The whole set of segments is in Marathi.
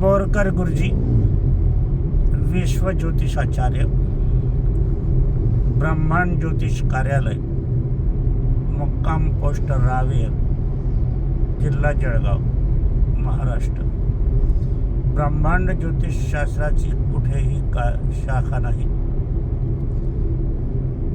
बोरकर गुरुजी, विश्व ज्योतिषाचार्य, ब्रह्मांड ज्योतिष कार्यालय, मुक्काम पोस्ट रावेर, जिल्हा जळगाव, महाराष्ट्र. ब्रह्मांड ज्योतिषशास्त्राची कुठेही शाखा नाही.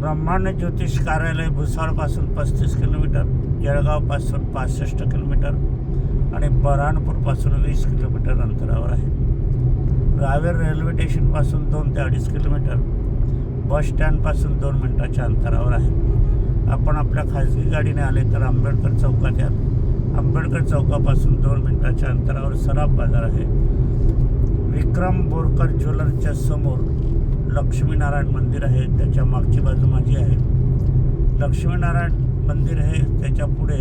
ब्रह्मांड ज्योतिष कार्यालय भुसावळपासून 35 किलोमीटर, जळगावपासून 65 किलोमीटर आणि बऱ्हाणपूरपासून 20 किलोमीटर अंतरावर आहे. रावेर रेल्वे स्टेशनपासून 2 ते 2.5 किलोमीटर, बस स्टँडपासून 2 मिनिटाच्या अंतरावर आहे. आपण आपल्या खाजगी गाडीने आले तर आंबेडकर चौकात या. आंबेडकर चौकापासून 2 मिनिटाच्या अंतरावर सराफ बाजार आहे. विक्रम बोरकर ज्वेलर्सच्या समोर लक्ष्मीनारायण मंदिर आहे, त्याच्या मागची बाजू माझी आहे. लक्ष्मीनारायण मंदिर आहे, त्याच्या पुढे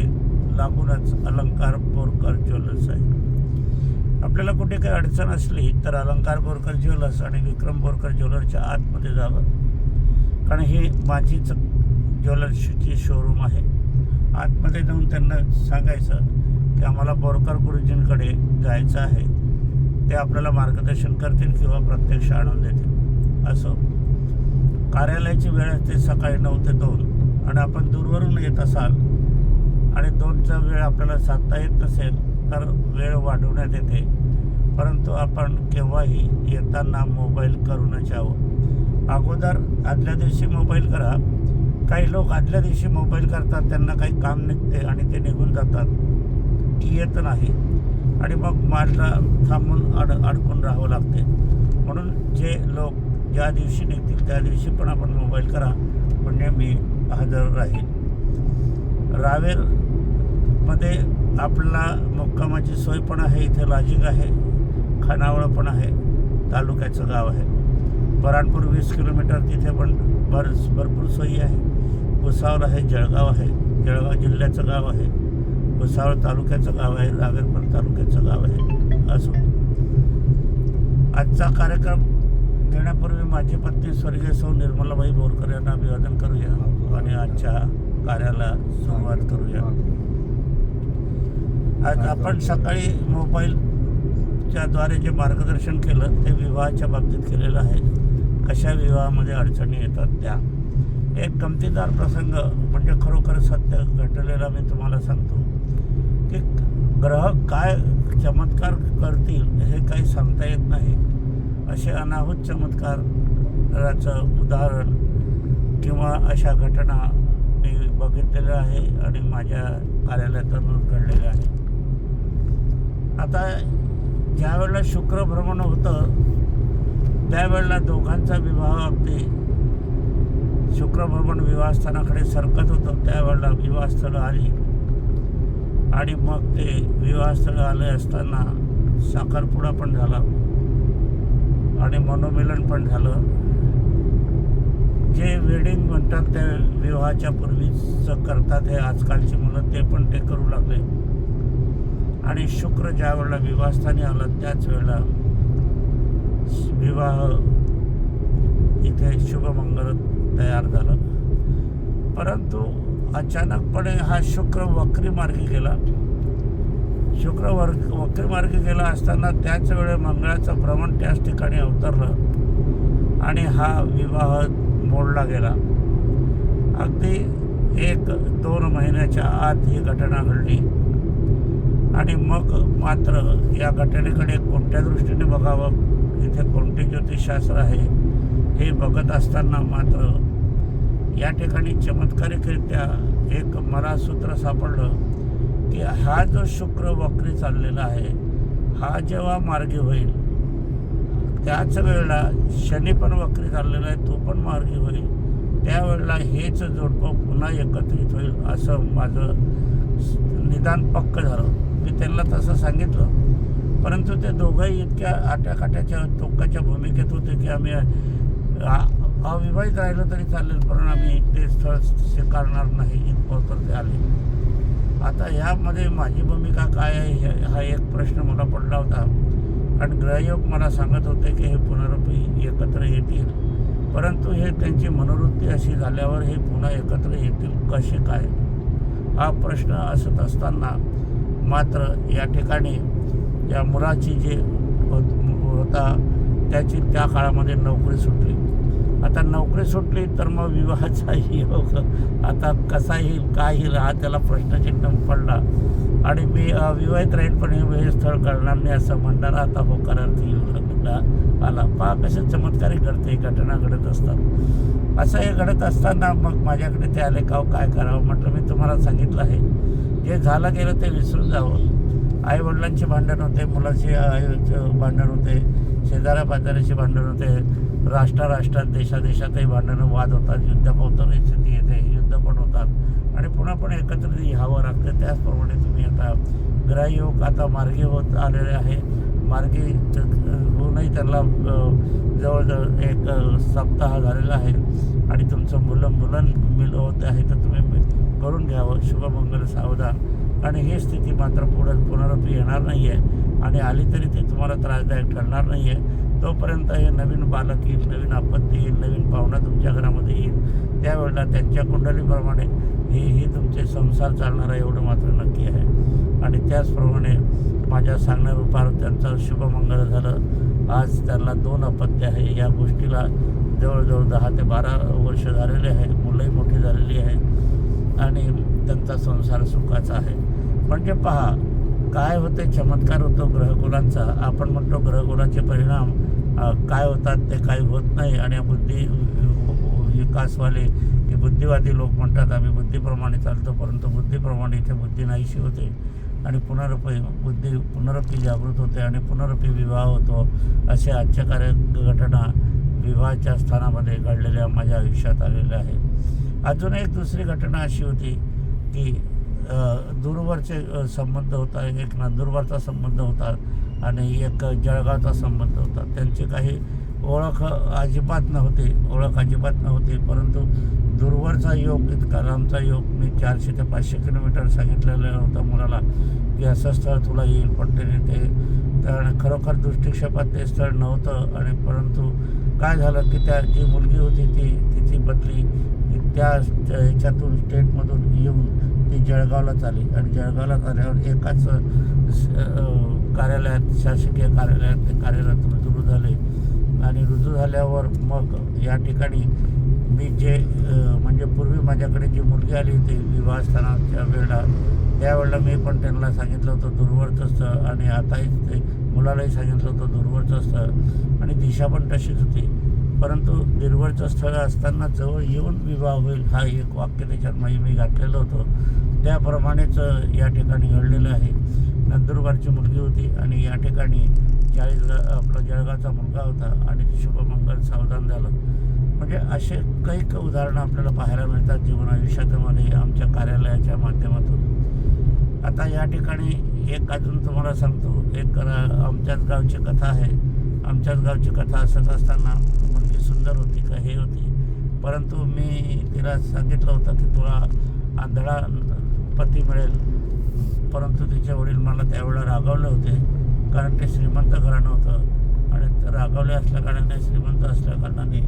लागूनच अलंकार बोरकर ज्वेलर्स आहे. आपल्याला कुठे काही अडचण असली तर अलंकार बोरकर ज्वेलर्स आणि विक्रम बोरकर ज्वेलर्सच्या आतमध्ये जावं, कारण ही माझीच ज्वेलर्सची शोरूम आहे. आतमध्ये जाऊन त्यांना सांगायचं की आम्हाला बोरकर गुरुजींकडे जायचं आहे, ते आपल्याला मार्गदर्शन करतील किंवा प्रत्यक्ष आणून देतील. असो, कार्यालयाची वेळ असते सकाळी 9 ते 2 आणि आपण दूरवरून येत असाल आणि 2चा वेळ आपल्याला साधता येत नसेल तर वेळ वाढवण्यात येते, परंतु आपण केव्हाही येताना मोबाईल करूनच यावं. अगोदर आदल्या दिवशी मोबाईल करा. काही लोक आदल्या दिवशी मोबाईल करतात, त्यांना काही काम निघते आणि ते निघून जातात, येत नाही आणि मग मला थांबून अडकून राहावं लागते. म्हणून जे लोक ज्या दिवशी निघतील त्या दिवशी पण आपण मोबाईल करा, म्हणजे मी हजर राहील. रावेरमध्ये आपला मुक्कामाची सोय पण आहे, इथे लॉजिंग आहे, खानावळ पण आहे, तालुक्याचं गाव आहे. बऱ्हाणपूर 20 किलोमीटर, तिथे पण भरपूर सोयी आहे. भुसावळ आहे, जळगाव आहे, जळगाव जिल्ह्याचं गाव आहे, भुसावळ तालुक्याचं गाव आहे, रावेर पण तालुक्याचं गाव आहे. असो, आजचा कार्यक्रम घेण्यापूर्वी माझी पत्नी स्वर्गीय सौ निर्मलाबाई बोरकर यांना अभिवादन करूया आणि आजच्या कार्याला सुरुवात करूया. आज आपण सकाळी मोबाईलच्या द्वारे जे मार्गदर्शन केलं ते विवाहाच्या बाबतीत केलेलं आहे. कशा विवाहामध्ये अडचणी येतात त्या. एक गमतीदार प्रसंग म्हणजे खरोखर सत्य घडलेला मी तुम्हाला सांगतो की ग्रह काय चमत्कार करतील हे काही सांगता येत नाही. असे अनाहूत चमत्काराचं उदाहरण किंवा अशा घटना मी बघितलेल्या आहे आणि माझ्या कार्यालयातून घडलेल्या आहे. आता ज्या वेळेला शुक्र भ्रमण होतं त्यावेळेला दोघांचा विवाह अगदी शुक्रभ्रमण विवाहस्थानाकडे सरकत होतं. त्यावेळेला विवाहस्थळं आली आणि मग ते विवाहस्थळं आले असताना साखरपुडा पण झाला आणि मनोमिलन पण झालं. जे वेडिंग म्हणतात त्या विवाहाच्या पूर्वीच करतात हे आजकालची मुलं, ते पण ते करू लागले. आणि शुक्र ज्या वेळेला विवाहस्थानी आला त्याच वेळेला विवाह इथे शुभमंगल तयार झालं. परंतु अचानकपणे हा शुक्र वक्री मार्गी गेला. शुक्र वक्री मार्गी गेला असताना त्याच वेळे मंगळाचं भ्रमण त्याच ठिकाणी अवतरलं आणि हा विवाह मोडला गेला. अगदी 1-2 महिन्याच्या आत ही घटना घडली आणि मग मात्र या घटनेकडे कोणत्या दृष्टीने बघावं, इथे कोणते ज्योतिषशास्त्र आहे हे बघत असताना मात्र या ठिकाणी चमत्कारिकरित्या एक मला सूत्र सापडलं की हा जो शुक्र वक्री चाललेला आहे हा जेव्हा मार्गी होईल त्याच वेळेला शनी पण वक्री चाललेला आहे, तो पण मार्गी होईल. त्यावेळेला हेच जोडपं पुन्हा एकत्रित होईल असं माझं निदान पक्क झालं. मी त्यांना तसं सांगितलं, परंतु ते दोघंही इतक्या आट्याकाट्याच्या टोकाच्या भूमिकेत होते की आम्ही अविवाहित राहिलं तरी चालेल, पण आम्ही ते स्थळ स्वीकारणार नाही इथपर्यंत ते आले. आता ह्यामध्ये माझी भूमिका काय आहे हा एक प्रश्न मला पडला होता. कारण ग्रहयोग मला सांगत होते की हे पुनरुपी एकत्र येतील, परंतु हे त्यांची मनोवृत्ती अशी झाल्यावर हे पुन्हा एकत्र येतील कसे काय, हा प्रश्न असत असताना मात्र या ठिकाणी या मुलाची जे होता त्याची त्या काळामध्ये नोकरी सुटली. आता नोकरी सुटली तर मग विवाहाचा योग आता कसा येईल काय येईल हा त्याला प्रश्नचिन्ह पडला. आणि मी विवाहित राहील पण हे स्थळ करणार नाही असं म्हणणारा आता होकारार्थी येऊ आला. पहा कसे चमत्कारिक घडते घटना घडत असतात. असं हे घडत असताना मग माझ्याकडे ते आले का काय करावं. म्हटलं मी तुम्हाला सांगितलं आहे जे झालं गेलं ते विसरून जावं. आईवडिलांची भांडण होते, मुलाची भांडण होते, शेजाऱ्या पाजाऱ्याची भांडण होते, राष्ट्रात देशातही भांडणं वाद होतात, युद्धपावतरी स्थिती येते, युद्ध पण होतात आणि पुन्हा पण एकत्रित यावं लागतं. त्याचप्रमाणे तुम्ही आता ग्रहयोग आता मार्गी होत आलेले आहे. मार्गी होऊनही त्यांना जवळजवळ एक सप्ताह झालेला आहे आणि तुमचं मुलं होत आहे तर तुम्ही करून घ्यावं. शुभमंगल सावधान. आणि ही स्थिती मात्र पुनरुक्ती येणार नाही आहे आणि आली तरी ती तुम्हाला त्रासदायक ठरणार नाही आहे. तोपर्यंत हे नवीन बालक येईल, नवीन आपत्ती येईल, नवीन पाहुणा तुमच्या घरामध्ये येईल. त्यावेळेला त्यांच्या कुंडलीप्रमाणे ही तुमचे संसार चालणार आहे एवढं मात्र नक्की आहे. आणि त्याचप्रमाणे माझ्या सांगण्यानुसार त्यांचं शुभमंगल झालं. आज त्यांना 2 अपत्य आहे. या गोष्टीला जवळजवळ 10 ते 12 वर्ष झालेले आहे. मुलंही मोठी झालेली आहे आणि त्यांचा संसार सुखाचा आहे. म्हणजे पहा काय होते, चमत्कार होतो ग्रहकुलांचा. आपण म्हणतो ग्रहकुलाचे परिणाम काय होतात ते काही होत नाही आणि बुद्धी विकासवाले की बुद्धिवादी लोक म्हणतात आम्ही बुद्धीप्रमाणे चालतो, परंतु बुद्धीप्रमाणे इथे बुद्धी नाहीशी होते आणि पुनरुक्ती जागृत होते आणि पुनरुक्ती विवाह होतो. असे आश्चर्यकारक घटना विवाहाच्या स्थानामध्ये घडलेल्या माझ्या आयुष्यात आलेल्या आहे. अजून एक दुसरी घटना अशी होती की दूरवरचे संबंध होता. एक नंदुरबारचा संबंध होता आणि एक जळगावचा संबंध होता. त्यांची काही ओळख अजिबात नव्हती, परंतु दूरवरचा योग इतका लांबचा योग मी 400 ते 500 किलोमीटर सांगितलेला होता मुलाला की असं स्थळ तुला येईल. पण ते खरोखर दृष्टिक्षेपात ते स्थळ नव्हतं. आणि परंतु काय झालं की त्या जी मुलगी होती तिची बदली त्या ह्याच्यातून स्टेटमधून येऊन ती जळगावलाच आली आणि जळगावलाच आल्यावर एकाच कार्यालयात, शासकीय कार्यालयात ते कार्यरत रुजू झाले. आणि रुजू झाल्यावर मग या ठिकाणी मी जे म्हणजे पूर्वी माझ्याकडे जी मुलगी आली होती विवाहस्थानाच्या वेळेला, त्यावेळेला मी पण त्यांना सांगितलं होतं दूरवरचं स्थळ आणि आताही ते मुलालाही सांगितलं होतं दूरवरचं स्थळ आणि दिशा पण तशीच होती. परंतु दूरवरचं स्थळ असताना जवळ येऊन विवाह होईल हा एक वाक्य त्याच्यात मी घातलेलं होतं. त्याप्रमाणेच या ठिकाणी घडलेलं आहे. नंदुरबारची मुलगी होती आणि या ठिकाणी आपला जळगावचा मुलगा होता आणि शुभमंगल सावधान झालं. म्हणजे असे काही उदाहरणं आपल्याला पाहायला मिळतात जीवन आयुष्यामध्ये आमच्या कार्यालयाच्या माध्यमातून. आता या ठिकाणी एक अजून तुम्हाला सांगतो. एक आमच्याच गावची कथा आहे. आमच्याच गावची कथा असत असताना मुलगी सुंदर होती का हे होती, परंतु मी तिला सांगितलं होतं की तुला आंधळा पती मिळेल. परंतु तिचे वडील मला त्यावेळेला रागावले होते कारण ते श्रीमंत घराणं होतं आणि रागावले असल्या कारणाने, श्रीमंत असल्या कारणाने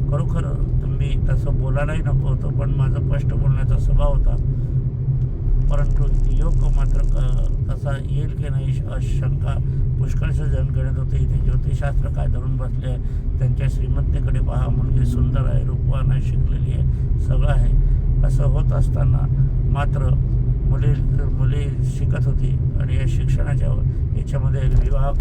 खरोखर तुम्ही तसं बोलायलाही नको होतं, पण माझा स्पष्ट बोलण्याचा स्वभाव होता. परंतु योग मात्र तसा येईल की नाही शंका पुष्कळशा जण घडत होते. इथे ज्योतिषशास्त्र काय धरून बसले. त्यांच्या श्रीमंतीकडे पहा, मुलगी सुंदर आहे, रूपवान आहे, शिकलेली आहे, सगळं आहे. असं होत असताना मात्र मुली शिकत होती आणि या शिक्षणाच्या याच्यामध्ये विवाह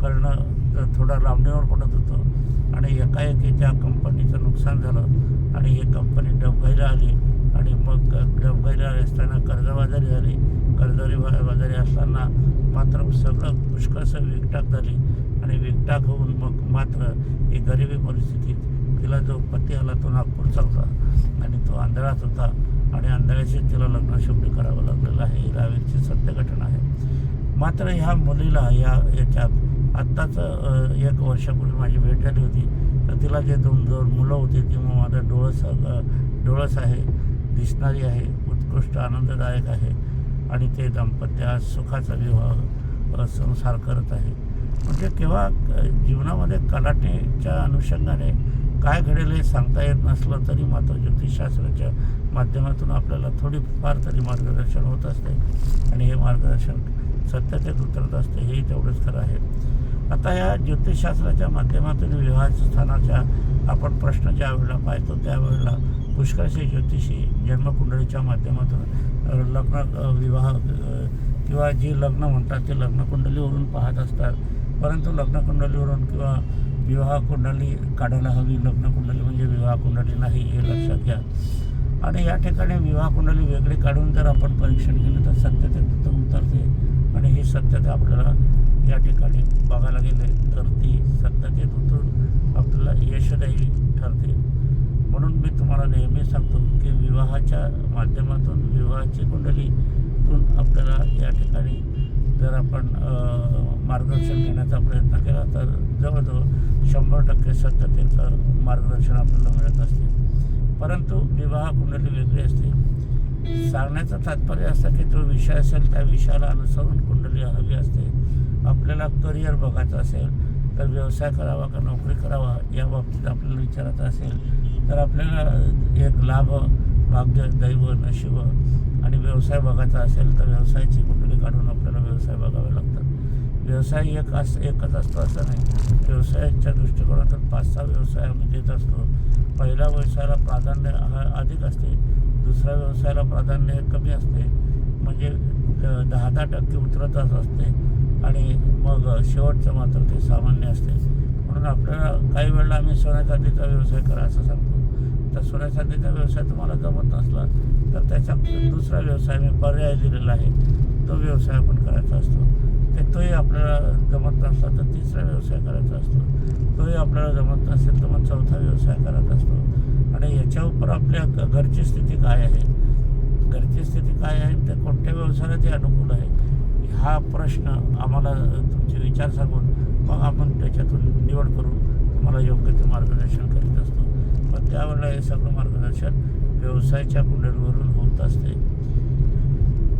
करणं थोडं लांबणीवर पडत होतं आणि एकाएकी त्या कंपनीचं नुकसान झालं आणि ही कंपनी डबघाईला आली. आणि मग डबघाईला असताना कर्जबाजारी झाली. कर्जबाजारी असताना मात्र सगळं पुष्कळसं विकटाक झाली आणि विकटाक होऊन मग मात्र ही गरिबी परिस्थितीत तिला जो पती आला तो नागपूरचा होता आणि तो आंधळाच होता आणि आंधळ्याशी तिला लग्न शेवटी करावं लागलेलं आहे. ही रावेरची सत्य घटना आहे. मात्र ह्या मुलीला याच्यात आत्ताच 1 वर्षापूर्वी माझी भेट झाली होती. तर तिला जे दोन मुलं होती ती मग माझं डोळस आहे, दिसणारी आहे, उत्कृष्ट आनंददायक आहे आणि ते दाम्पत्य आज सुखाचा विवाह संसार करत आहे. म्हणजे केव्हा जीवनामध्ये कलाटेच्या अनुषंगाने काय घडेल हे सांगता येत नसलं तरी मात्र ज्योतिषशास्त्राच्या माध्यमातून आपल्याला थोडीफार तरी मार्गदर्शन होत असते आणि हे मार्गदर्शन सत्यातेत उतरत असते, हेही तेवढंच खरं आहे. आता या ज्योतिषशास्त्राच्या माध्यमातून विवाहाच्या स्थानाच्या आपण प्रश्न ज्या वेळेला पाहतो त्यावेळेला पुष्कळसे ज्योतिषी जन्मकुंडलीच्या माध्यमातून लग्न विवाह किंवा जी लग्न म्हणतात ते लग्नकुंडलीवरून पाहत असतात. परंतु लग्नकुंडलीवरून किंवा विवाह कुंडली काढायला हवी, लग्नकुंडली म्हणजे विवाह कुंडली नाही हे लक्षात घ्या. आणि या ठिकाणी विवाह कुंडली वेगळी काढून जर आपण परीक्षण केलं तर सत्यतेत उतरते आणि ही सत्यता आपल्याला या ठिकाणी बघायला गेले तर ती सत्यतेत उतरून आपल्याला यशदायी ठरते. म्हणून मी तुम्हाला नेहमी सांगतो की विवाहाच्या माध्यमातून विवाहाची कुंडलीतून आपल्याला या ठिकाणी जर आपण मार्गदर्शन घेण्याचा प्रयत्न केला तर जवळजवळ 100% सत्यतेचं मार्गदर्शन आपल्याला मिळत असते. परंतु विवाह कुंडली वेगळी असते. सांगण्याचं तात्पर्य असं की जो विषय असेल त्या विषयाला अनुसरून कुंडली हवी असते. आपल्याला करिअर बघायचं असेल तर व्यवसाय करावा का नोकरी करावा या बाबतीत आपल्याला विचारायचं असेल तर आपल्याला एक लाभ भाग्य दैव नशीब आणि व्यवसाय बघायचा असेल तर व्यवसायाची कुंडली काढून आपल्याला व्यवसाय बघावे लागतात. व्यवसाय एकच असतो असं नाही. व्यवसायाच्या दृष्टिकोनातून 5-6 व्यवसाय आम्ही देत असतो. पहिल्या व्यवसायाला प्राधान्य अधिक असते, दुसऱ्या व्यवसायाला प्राधान्य कमी असते, म्हणजे 10% उतरतच असते आणि मग शेवटचं मात्र ते सामान्य असते. म्हणून आपल्याला काही वेळेला आम्ही सोन्या चांदीचा व्यवसाय करा असं सांगतो. तर सोन्या चांदीचा व्यवसाय तुम्हाला जमत नसला तर त्याचा दुसरा व्यवसाय मी पर्याय दिलेला आहे, तो व्यवसाय आपण करायचा असतो. तोही आपल्याला जमत नसला तर तिसरा व्यवसाय करायचा असतो, तोही आपल्याला जमत नसेल तर मग चौथा व्यवसाय करायचा असतो. आणि याच्यावर आपल्या घरची स्थिती काय आहे, घरची स्थिती काय आहे, ते कोणत्या व्यवसायाला ते अनुकूल आहे हा प्रश्न आम्हाला तुमचे विचार सांगून मग आपण त्याच्यातून निवड करून तुम्हाला योग्य ते मार्गदर्शन करीत असतो. पण त्यावेळेला हे सगळं मार्गदर्शन व्यवसायाच्या कुंडलीवरून होत असते.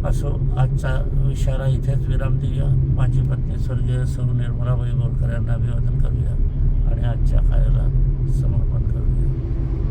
असो, आजचा विषयाला इथेच विराम देऊया. माझी पत्नी स्वर्गीय सौ निर्मलाबाई बोरकर यांना अभिवादन करूया आणि आजच्या कार्याला समर्पण करूया.